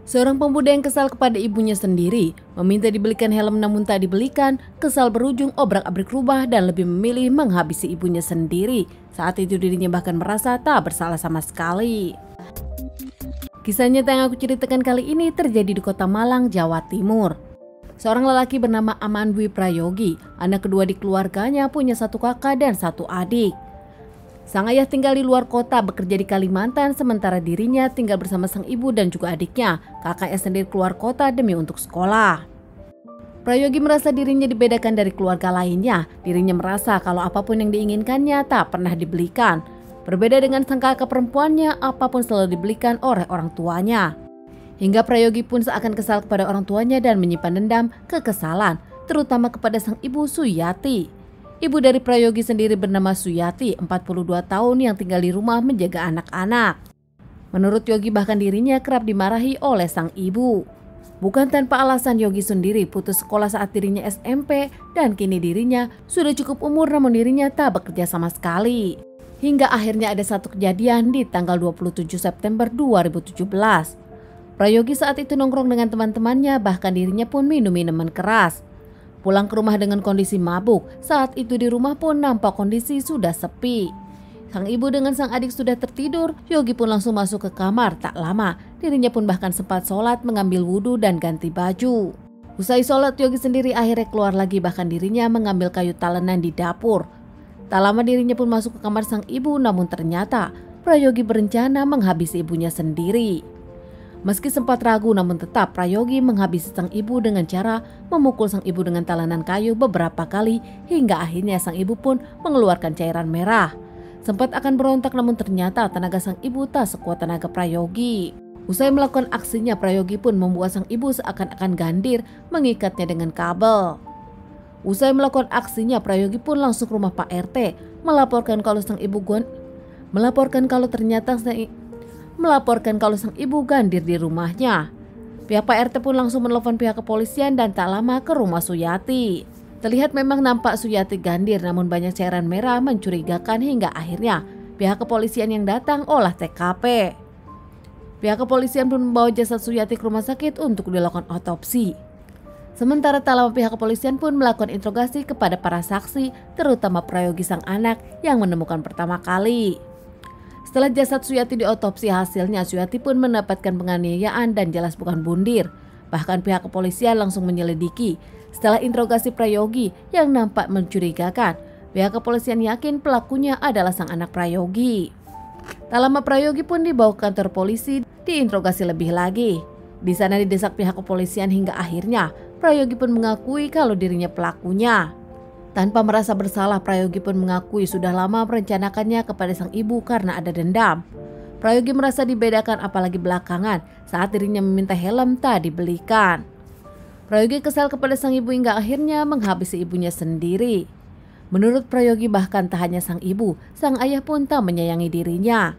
Seorang pemuda yang kesal kepada ibunya sendiri, meminta dibelikan helm namun tak dibelikan, kesal berujung obrak-abrik rumah dan lebih memilih menghabisi ibunya sendiri. Saat itu dirinya bahkan merasa tak bersalah sama sekali. Kisah nyata yang aku ceritakan kali ini terjadi di Kota Malang, Jawa Timur. Seorang lelaki bernama Aman Dwi Prayogi, anak kedua di keluarganya, punya satu kakak dan satu adik. Sang ayah tinggal di luar kota bekerja di Kalimantan, sementara dirinya tinggal bersama sang ibu dan juga adiknya. Kakaknya sendiri keluar kota demi untuk sekolah. Prayogi merasa dirinya dibedakan dari keluarga lainnya. Dirinya merasa kalau apapun yang diinginkannya tak pernah dibelikan. Berbeda dengan sang kakak perempuannya, apapun selalu dibelikan oleh orang tuanya. Hingga Prayogi pun seakan kesal kepada orang tuanya dan menyimpan dendam kekesalan, terutama kepada sang ibu Suyati. Ibu dari Prayogi sendiri bernama Suyati, 42 tahun yang tinggal di rumah menjaga anak-anak. Menurut Yogi bahkan dirinya kerap dimarahi oleh sang ibu. Bukan tanpa alasan Yogi sendiri putus sekolah saat dirinya SMP dan kini dirinya sudah cukup umur namun dirinya tak bekerja sama sekali. Hingga akhirnya ada satu kejadian di tanggal 27 September 2017. Prayogi saat itu nongkrong dengan teman-temannya, bahkan dirinya pun minum minuman keras. Pulang ke rumah dengan kondisi mabuk, saat itu di rumah pun nampak kondisi sudah sepi. Sang ibu dengan sang adik sudah tertidur, Yogi pun langsung masuk ke kamar. Tak lama, dirinya pun bahkan sempat sholat, mengambil wudhu dan ganti baju. Usai sholat, Yogi sendiri akhirnya keluar lagi, bahkan dirinya mengambil kayu talenan di dapur. Tak lama dirinya pun masuk ke kamar sang ibu, namun ternyata Prayogi berencana menghabisi ibunya sendiri. Meski sempat ragu namun tetap Prayogi menghabisi sang ibu dengan cara memukul sang ibu dengan talenan kayu beberapa kali hingga akhirnya sang ibu pun mengeluarkan cairan merah. Sempat akan berontak namun ternyata tenaga sang ibu tak sekuat tenaga Prayogi. Usai melakukan aksinya, Prayogi pun membuat sang ibu seakan-akan gandir, mengikatnya dengan kabel. Usai melakukan aksinya, Prayogi pun langsung ke rumah Pak RT melaporkan kalau sang ibu gandir di rumahnya. Pihak Pak RT pun langsung menelpon pihak kepolisian dan tak lama ke rumah Suyati. Terlihat memang nampak Suyati gandir namun banyak cairan merah mencurigakan hingga akhirnya pihak kepolisian yang datang olah TKP. Pihak kepolisian pun membawa jasad Suyati ke rumah sakit untuk dilakukan otopsi. Sementara tak lama pihak kepolisian pun melakukan interogasi kepada para saksi, terutama Prayogi sang anak yang menemukan pertama kali. Setelah jasad Suyati diotopsi, hasilnya Suyati pun mendapatkan penganiayaan dan jelas bukan bundir. Bahkan pihak kepolisian langsung menyelidiki. Setelah interogasi Prayogi yang nampak mencurigakan, pihak kepolisian yakin pelakunya adalah sang anak Prayogi. Tak lama Prayogi pun dibawa ke kantor polisi diinterogasi lebih lagi. Di sana didesak pihak kepolisian hingga akhirnya Prayogi pun mengakui kalau dirinya pelakunya. Tanpa merasa bersalah, Prayogi pun mengakui sudah lama merencanakannya kepada sang ibu karena ada dendam. Prayogi merasa dibedakan apalagi belakangan saat dirinya meminta helm tak dibelikan. Prayogi kesal kepada sang ibu hingga akhirnya menghabisi ibunya sendiri. Menurut Prayogi bahkan tak hanya sang ibu, sang ayah pun tak menyayangi dirinya.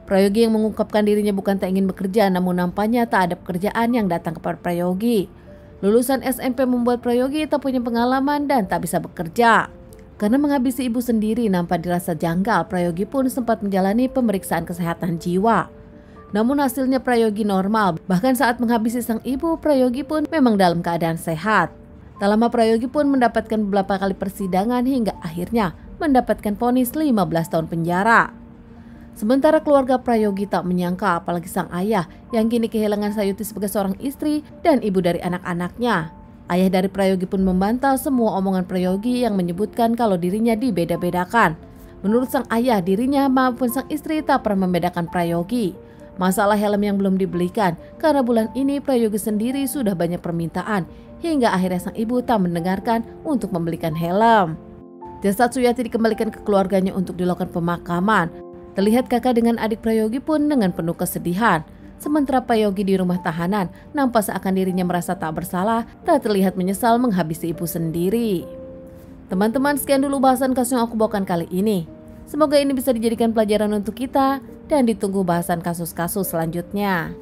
Prayogi yang mengungkapkan dirinya bukan tak ingin bekerja namun nampaknya tak ada pekerjaan yang datang kepada Prayogi. Lulusan SMP membuat Prayogi tak punya pengalaman dan tak bisa bekerja. Karena menghabisi ibu sendiri nampak dirasa janggal, Prayogi pun sempat menjalani pemeriksaan kesehatan jiwa. Namun hasilnya Prayogi normal, bahkan saat menghabisi sang ibu, Prayogi pun memang dalam keadaan sehat. Tak lama Prayogi pun mendapatkan beberapa kali persidangan hingga akhirnya mendapatkan vonis 15 tahun penjara. Sementara keluarga Prayogi tak menyangka apalagi sang ayah yang kini kehilangan Sayuti sebagai seorang istri dan ibu dari anak-anaknya. Ayah dari Prayogi pun membantah semua omongan Prayogi yang menyebutkan kalau dirinya dibeda-bedakan. Menurut sang ayah, dirinya maupun sang istri tak pernah membedakan Prayogi. Masalah helm yang belum dibelikan karena bulan ini Prayogi sendiri sudah banyak permintaan hingga akhirnya sang ibu tak mendengarkan untuk membelikan helm. Jasad Suyati dikembalikan ke keluarganya untuk dilakukan pemakaman. Terlihat kakak dengan adik Prayogi pun dengan penuh kesedihan. Sementara Prayogi di rumah tahanan nampak seakan dirinya merasa tak bersalah, tak terlihat menyesal menghabisi ibu sendiri. Teman-teman, sekian dulu bahasan kasus yang aku bawakan kali ini. Semoga ini bisa dijadikan pelajaran untuk kita dan ditunggu bahasan kasus-kasus selanjutnya.